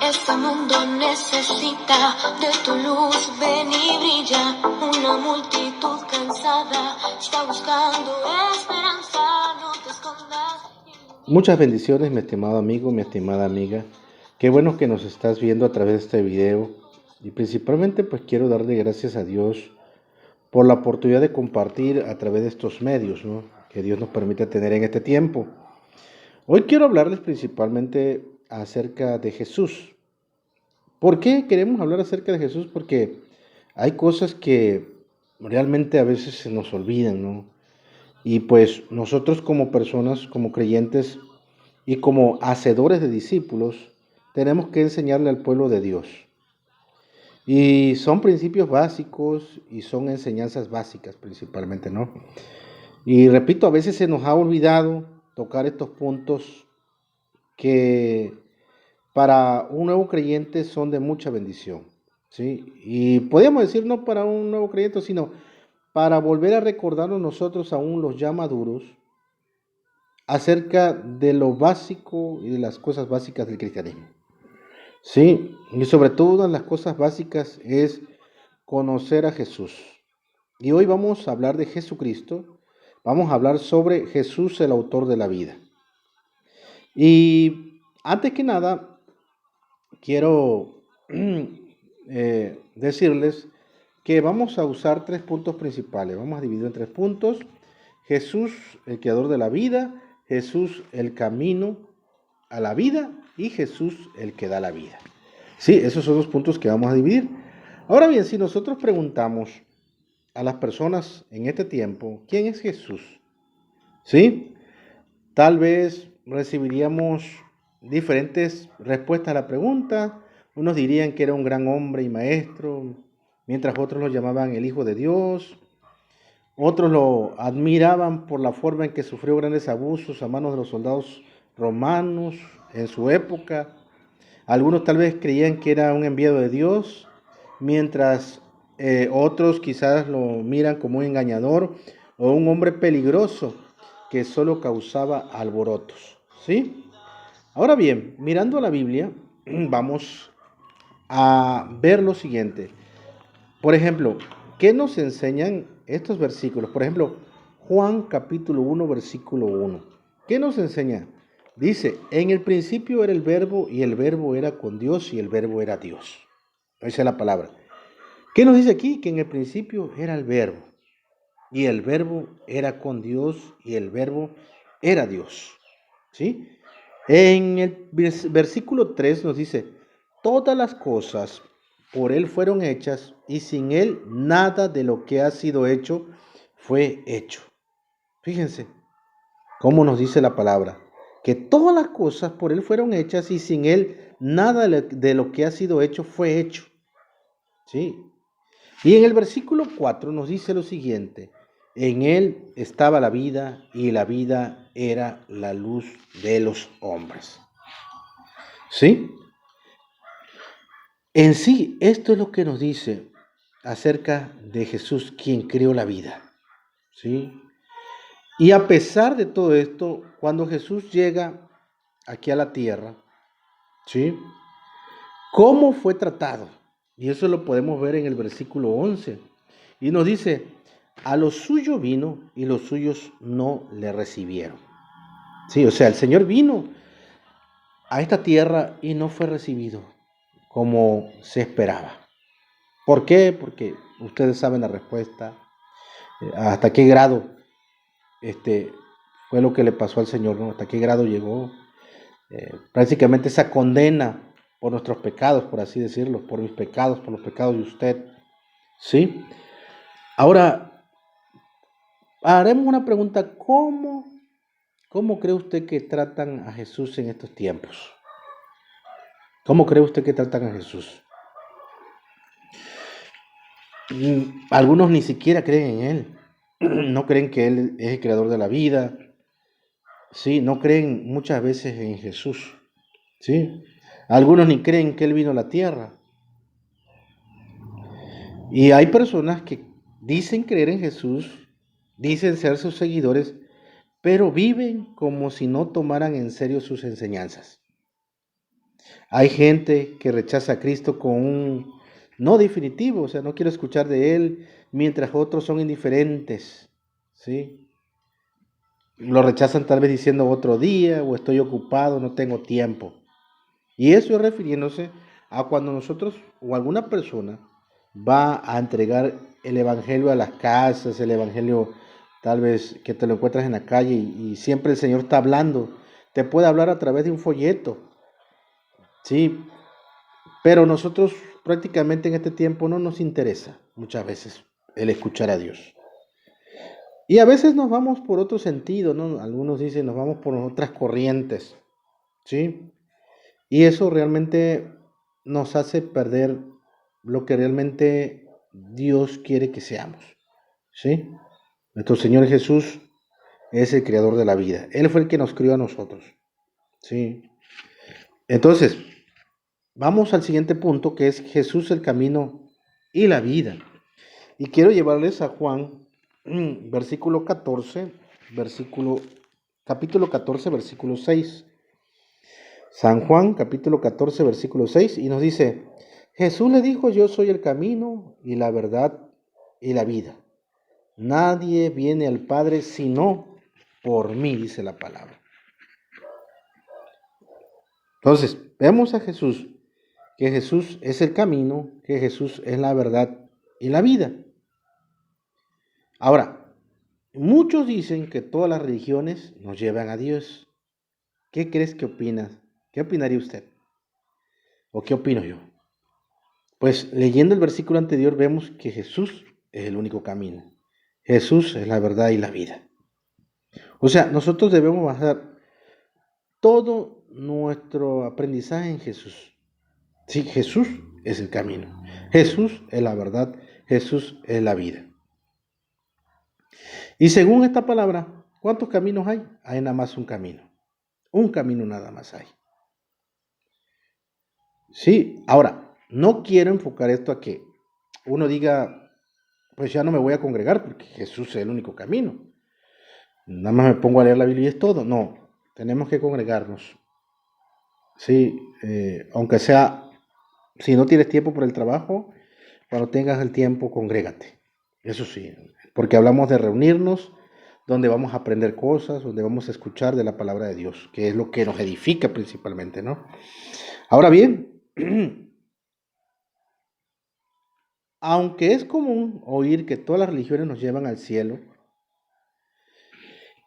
Este mundo necesita de tu luz, ven y brilla. Una multitud cansada está buscando esperanza, no te escondas. Muchas bendiciones, mi estimado amigo, mi estimada amiga. Qué bueno que nos estás viendo a través de este video. Y principalmente pues quiero darle gracias a Dios por la oportunidad de compartir a través de estos medios, ¿no?, que Dios nos permite tener en este tiempo. Hoy quiero hablarles principalmente acerca de Jesús. ¿Por qué queremos hablar acerca de Jesús? Porque hay cosas que realmente a veces se nos olvidan, ¿no? Y pues nosotros como personas, como creyentes y como hacedores de discípulos, tenemos que enseñarle al pueblo de Dios. Y son principios básicos y son enseñanzas básicas principalmente, ¿no? Y repito, a veces se nos ha olvidado tocar estos puntos que para un nuevo creyente son de mucha bendición, ¿sí? Y podríamos decir no para un nuevo creyente, sino para volver a recordarnos nosotros aún los ya maduros acerca de lo básico y de las cosas básicas del cristianismo. Sí, y sobre todo las cosas básicas es conocer a Jesús. Y hoy vamos a hablar de Jesucristo, vamos a hablar sobre Jesús, el autor de la vida. Y antes que nada, quiero decirles que vamos a usar 3 puntos principales. Vamos a dividir en 3 puntos. Jesús, el creador de la vida. Jesús, el camino a la vida. Y Jesús, el que da la vida. Sí, esos son los puntos que vamos a dividir. Ahora bien, si nosotros preguntamos a las personas en este tiempo, ¿quién es Jesús? ¿Sí? Tal vez recibiríamos diferentes respuestas a la pregunta. Unos dirían que era un gran hombre y maestro, mientras otros lo llamaban el Hijo de Dios. Otros lo admiraban por la forma en que sufrió grandes abusos a manos de los soldados romanos en su época. Algunos tal vez creían que era un enviado de Dios, mientras otros quizás lo miran como un engañador o un hombre peligroso que solo causaba alborotos, ¿sí? Ahora bien, mirando la Biblia, vamos a ver lo siguiente. Por ejemplo, ¿qué nos enseñan estos versículos? Por ejemplo, Juan capítulo 1, versículo 1. ¿Qué nos enseña? Dice, en el principio era el verbo y el verbo era con Dios y el verbo era Dios. Esa es la palabra. ¿Qué nos dice aquí? Que en el principio era el verbo y el verbo era con Dios y el verbo era Dios. ¿Sí? En el versículo 3 nos dice, todas las cosas por Él fueron hechas y sin Él nada de lo que ha sido hecho fue hecho. Fíjense cómo nos dice la palabra, que todas las cosas por Él fueron hechas y sin Él nada de lo que ha sido hecho fue hecho. ¿Sí? Y en el versículo 4 nos dice lo siguiente, en Él estaba la vida y la vida era la luz de los hombres. ¿Sí? En sí, esto es lo que nos dice acerca de Jesús, quien creó la vida. ¿Sí? Y a pesar de todo esto, cuando Jesús llega aquí a la tierra, ¿sí?, ¿cómo fue tratado? Y eso lo podemos ver en el versículo 11. Y nos dice, a los suyos vino y los suyos no le recibieron. Sí, o sea, el Señor vino a esta tierra y no fue recibido como se esperaba. ¿Por qué? Porque ustedes saben la respuesta. ¿Hasta qué grado fue lo que le pasó al Señor, ¿no? ¿Hasta qué grado llegó? Prácticamente esa condena por nuestros pecados, por así decirlo, por mis pecados, por los pecados de usted. ¿Sí? Ahora, haremos una pregunta. ¿Cómo cree usted que tratan a Jesús en estos tiempos? ¿Cómo cree usted que tratan a Jesús? Algunos ni siquiera creen en Él. No creen que Él es el creador de la vida. Sí, no creen muchas veces en Jesús. ¿Sí? Algunos ni creen que Él vino a la tierra. Y hay personas que dicen creer en Jesús, dicen ser sus seguidores, pero viven como si no tomaran en serio sus enseñanzas. Hay gente que rechaza a Cristo con un no definitivo, o sea, no quiero escuchar de Él, mientras otros son indiferentes, ¿sí? Lo rechazan tal vez diciendo otro día, o estoy ocupado, no tengo tiempo. Y eso es refiriéndose a cuando nosotros o alguna persona va a entregar el evangelio a las casas, el evangelio tal vez que te lo encuentras en la calle y siempre el Señor está hablando. Te puede hablar a través de un folleto, sí, pero nosotros prácticamente en este tiempo no nos interesa muchas veces el escuchar a Dios. Y a veces nos vamos por otro sentido, ¿no? Algunos dicen nos vamos por otras corrientes, ¿sí? Y eso realmente nos hace perder lo que realmente Dios quiere que seamos, ¿sí? Nuestro Señor Jesús es el creador de la vida. Él fue el que nos crió a nosotros, ¿sí? Entonces, vamos al siguiente punto, que es Jesús el camino y la vida. Y quiero llevarles a Juan, versículo 14, capítulo 14, versículo 6. San Juan, capítulo 14, versículo 6, y nos dice, Jesús le dijo, yo soy el camino y la verdad y la vida. Nadie viene al Padre sino por mí, dice la palabra. Entonces, vemos a Jesús, que Jesús es el camino, que Jesús es la verdad y la vida. Ahora, muchos dicen que todas las religiones nos llevan a Dios. ¿Qué crees que opinas? ¿Qué opinaría usted? ¿O qué opino yo? Pues leyendo el versículo anterior vemos que Jesús es el único camino. Jesús es la verdad y la vida. O sea, nosotros debemos basar todo nuestro aprendizaje en Jesús. Sí, Jesús es el camino. Jesús es la verdad. Jesús es la vida. Y según esta palabra, ¿cuántos caminos hay? Hay nada más un camino. Un camino nada más hay. Sí, ahora, no quiero enfocar esto a que uno diga, pues ya no me voy a congregar porque Jesús es el único camino. Nada más me pongo a leer la Biblia y es todo. No, tenemos que congregarnos. Sí, aunque sea, si no tienes tiempo por el trabajo, cuando tengas el tiempo, congrégate. Eso sí, porque hablamos de reunirnos, donde vamos a aprender cosas, donde vamos a escuchar de la palabra de Dios, que es lo que nos edifica principalmente, ¿no? Ahora bien, aunque es común oír que todas las religiones nos llevan al cielo,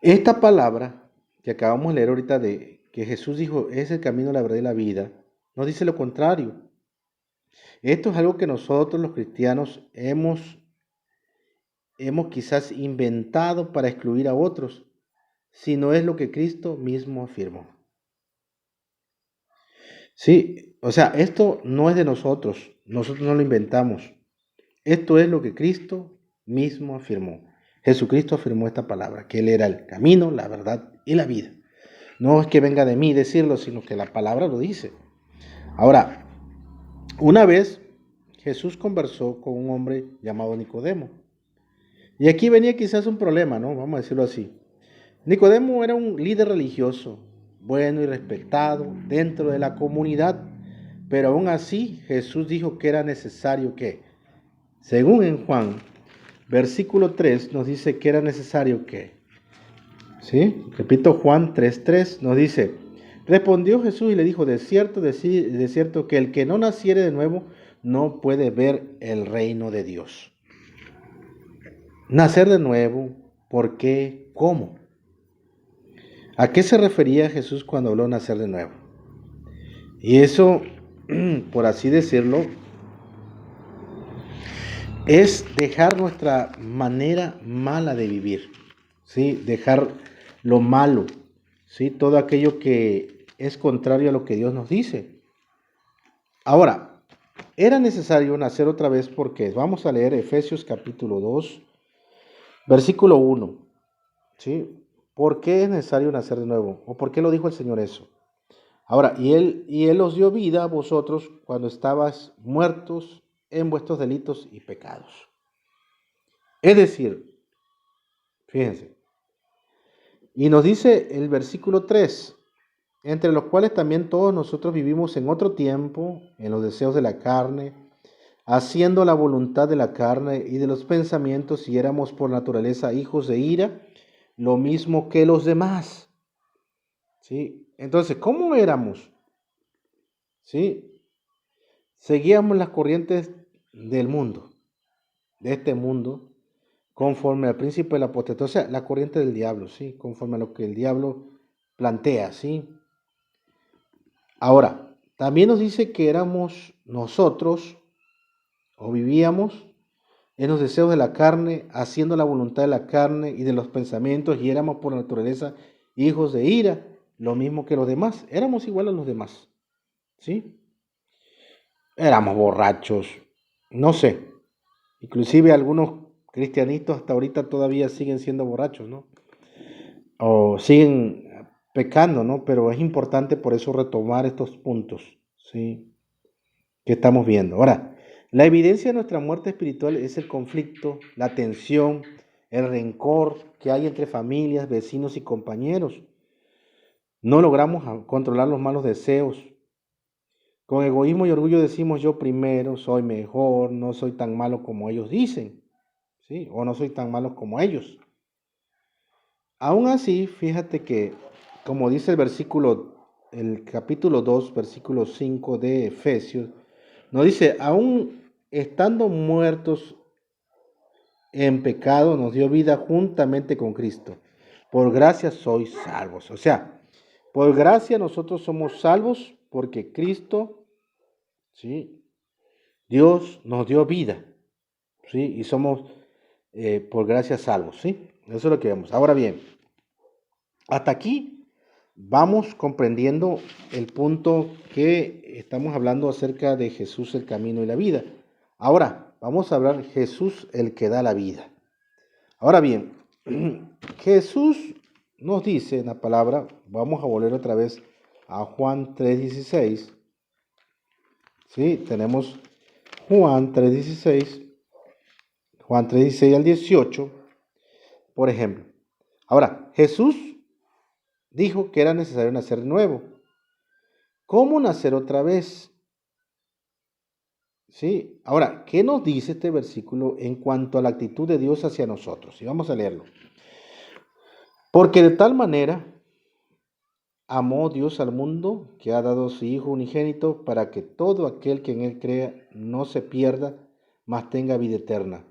esta palabra que acabamos de leer ahorita de que Jesús dijo es el camino, la verdad y la vida, nos dice lo contrario. Esto es algo que nosotros los cristianos hemos quizás inventado para excluir a otros, si no es lo que Cristo mismo afirmó. Sí, o sea, esto no es de nosotros no lo inventamos. Esto es lo que Cristo mismo afirmó. Jesucristo afirmó esta palabra, que Él era el camino, la verdad y la vida. No es que venga de mí decirlo, sino que la palabra lo dice. Ahora, una vez Jesús conversó con un hombre llamado Nicodemo. Y aquí venía quizás un problema, ¿no? Vamos a decirlo así. Nicodemo era un líder religioso, bueno y respetado dentro de la comunidad, pero aún así Jesús dijo que era necesario que, según en Juan, versículo 3 nos dice que era necesario que, ¿sí? Repito, Juan 3:3 nos dice, respondió Jesús y le dijo, de cierto que el que no naciere de nuevo no puede ver el reino de Dios. Nacer de nuevo, ¿por qué? ¿Cómo? ¿A qué se refería Jesús cuando habló nacer de nuevo? Y eso, por así decirlo, es dejar nuestra manera mala de vivir, ¿sí? Dejar lo malo, ¿sí? Todo aquello que es contrario a lo que Dios nos dice. Ahora, era necesario nacer otra vez porque vamos a leer Efesios capítulo 2, versículo 1, ¿sí? ¿Por qué es necesario nacer de nuevo? ¿O por qué lo dijo el Señor eso? Ahora, y él os dio vida a vosotros cuando estabas muertos en vuestros delitos y pecados. Es decir, fíjense, y nos dice el versículo 3, entre los cuales también todos nosotros vivimos en otro tiempo, en los deseos de la carne, haciendo la voluntad de la carne y de los pensamientos, y éramos por naturaleza hijos de ira, lo mismo que los demás. ¿Sí? Entonces, ¿cómo éramos? ¿Sí? Seguíamos las corrientes del mundo, de este mundo, conforme al príncipe de la potestad, o sea, la corriente del diablo, ¿sí? Conforme a lo que el diablo plantea, ¿sí? Ahora, también nos dice que éramos nosotros, o vivíamos en los deseos de la carne, haciendo la voluntad de la carne y de los pensamientos, y éramos por naturaleza hijos de ira, lo mismo que los demás, éramos igual a los demás, ¿sí? Éramos borrachos, no sé, inclusive algunos cristianitos hasta ahorita todavía siguen siendo borrachos, ¿no? O siguen pecando, ¿no? Pero es importante por eso retomar estos puntos, ¿sí? Que estamos viendo. Ahora, la evidencia de nuestra muerte espiritual es el conflicto, la tensión, el rencor que hay entre familias, vecinos y compañeros. No logramos controlar los malos deseos. Con egoísmo y orgullo decimos yo primero, soy mejor, no soy tan malo como ellos dicen, ¿sí? O no soy tan malo como ellos. Aún así, fíjate que, como dice el capítulo 2, versículo 5 de Efesios, nos dice, aún estando muertos en pecado, nos dio vida juntamente con Cristo. Por gracia sois salvos. O sea, por gracia nosotros somos salvos porque Cristo, ¿sí? Dios nos dio vida, ¿sí? Y somos por gracia salvos, ¿sí? Eso es lo que vemos. Ahora bien, hasta aquí vamos comprendiendo el punto que estamos hablando acerca de Jesús, el camino y la vida. Ahora, vamos a hablar de Jesús, el que da la vida. Ahora bien, Jesús nos dice en la palabra, vamos a volver otra vez a Juan 3:16. ¿Sí? Tenemos Juan 3:16, Juan 3:16 al 18, por ejemplo. Ahora, Jesús dijo que era necesario nacer de nuevo. ¿Cómo nacer otra vez? ¿Sí? Ahora, ¿qué nos dice este versículo en cuanto a la actitud de Dios hacia nosotros? Y vamos a leerlo. Porque de tal manera amó Dios al mundo que ha dado a su Hijo unigénito para que todo aquel que en él crea no se pierda, mas tenga vida eterna.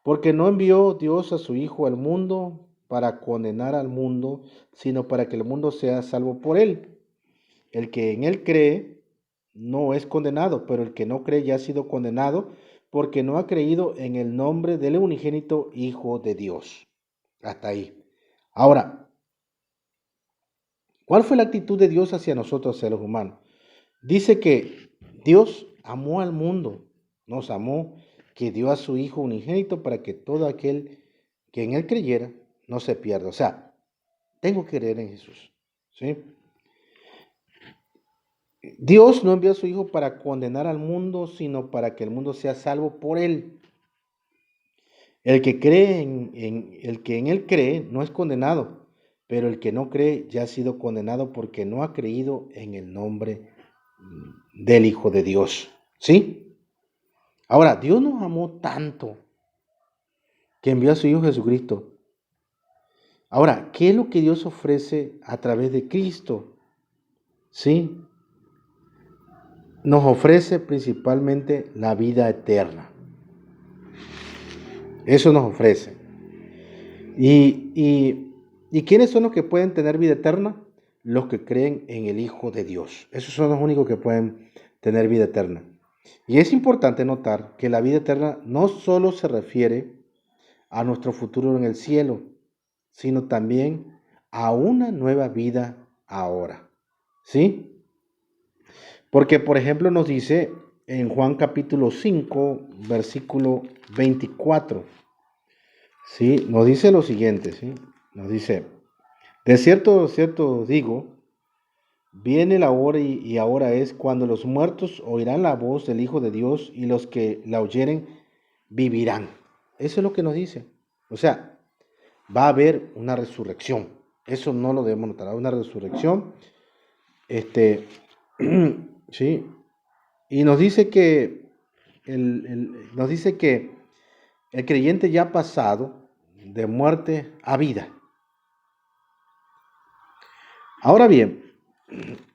Porque no envió Dios a su Hijo al mundo para condenar al mundo, sino para que el mundo sea salvo por él. El que en él cree no es condenado, pero el que no cree ya ha sido condenado porque no ha creído en el nombre del unigénito Hijo de Dios. Hasta ahí. Ahora, ¿cuál fue la actitud de Dios hacia nosotros, hacia los humanos? Dice que Dios amó al mundo, nos amó, que dio a su Hijo unigénito para que todo aquel que en él creyera no se pierda. O sea, tengo que creer en Jesús, ¿sí? Dios no envió a su Hijo para condenar al mundo, sino para que el mundo sea salvo por él. El que cree el que en él cree no es condenado, pero el que no cree ya ha sido condenado porque no ha creído en el nombre del Hijo de Dios. ¿Sí? Ahora, Dios nos amó tanto que envió a su Hijo Jesucristo. Ahora, ¿qué es lo que Dios ofrece a través de Cristo? ¿Sí? Nos ofrece principalmente la vida eterna. Eso nos ofrece. ¿Y quiénes son los que pueden tener vida eterna? Los que creen en el Hijo de Dios. Esos son los únicos que pueden tener vida eterna. Y es importante notar que la vida eterna no solo se refiere a nuestro futuro en el cielo, sino también a una nueva vida ahora. ¿Sí? Porque, por ejemplo, nos dice en Juan capítulo 5, versículo 24. ¿Sí? Nos dice lo siguiente, ¿sí? Nos dice, de cierto os digo, viene la hora y ahora es cuando los muertos oirán la voz del Hijo de Dios y los que la oyeren vivirán. Eso es lo que nos dice. O sea, va a haber una resurrección. Eso no lo debemos notar. Una resurrección Este, sí, y nos dice que nos dice que el creyente ya ha pasado de muerte a vida. Ahora bien,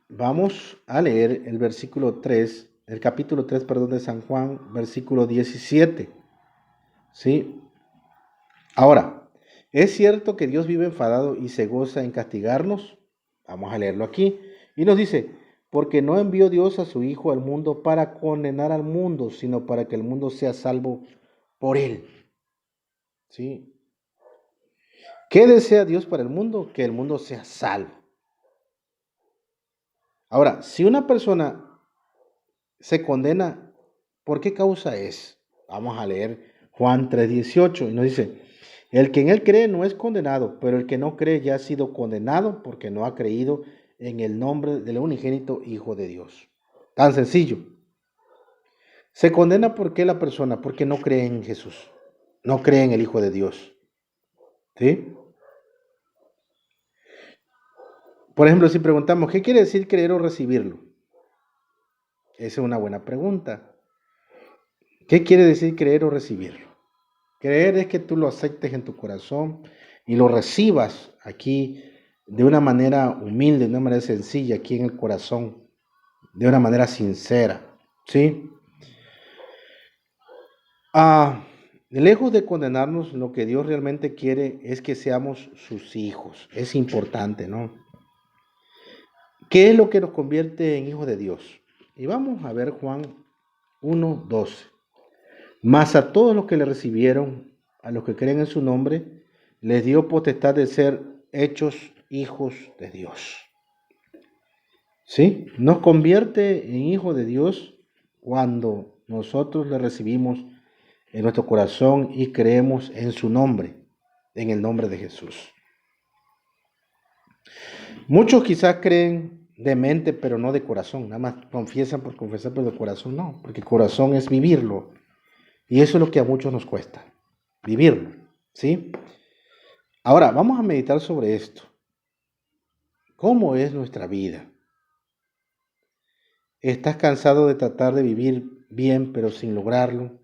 vamos a leer el versículo 3, el capítulo 3, perdón, de San Juan, versículo 17. ¿Sí? Ahora, ¿es cierto que Dios vive enfadado y se goza en castigarnos? Vamos a leerlo aquí. Y nos dice, porque no envió Dios a su Hijo al mundo para condenar al mundo, sino para que el mundo sea salvo por él. ¿Sí? ¿Qué desea Dios para el mundo? Que el mundo sea salvo. Ahora, si una persona se condena, ¿por qué causa es? Vamos a leer Juan 3:18 y nos dice, el que en él cree no es condenado, pero el que no cree ya ha sido condenado porque no ha creído en el nombre del unigénito Hijo de Dios. Tan sencillo. Se condena ¿por qué la persona? Porque no cree en Jesús, no cree en el Hijo de Dios. ¿Sí? Por ejemplo, si preguntamos, ¿qué quiere decir creer o recibirlo? Esa es una buena pregunta. ¿Qué quiere decir creer o recibirlo? Creer es que tú lo aceptes en tu corazón y lo recibas aquí de una manera humilde, de una manera sencilla, aquí en el corazón, de una manera sincera. ¿Sí? Lejos de condenarnos, lo que Dios realmente quiere es que seamos sus hijos. Es importante, ¿no? ¿Qué es lo que nos convierte en hijos de Dios? Y vamos a ver Juan 1:12. Mas a todos los que le recibieron, a los que creen en su nombre, les dio potestad de ser hechos hijos de Dios. ¿Sí? Nos convierte en hijos de Dios cuando nosotros le recibimos en nuestro corazón y creemos en su nombre, en el nombre de Jesús. Muchos quizás creen de mente, pero no de corazón. Nada más confiesan por confesar, pero de corazón no, porque el corazón es vivirlo. Y eso es lo que a muchos nos cuesta, vivirlo. ¿Sí? Ahora, vamos a meditar sobre esto. ¿Cómo es nuestra vida? ¿Estás cansado de tratar de vivir bien, pero sin lograrlo?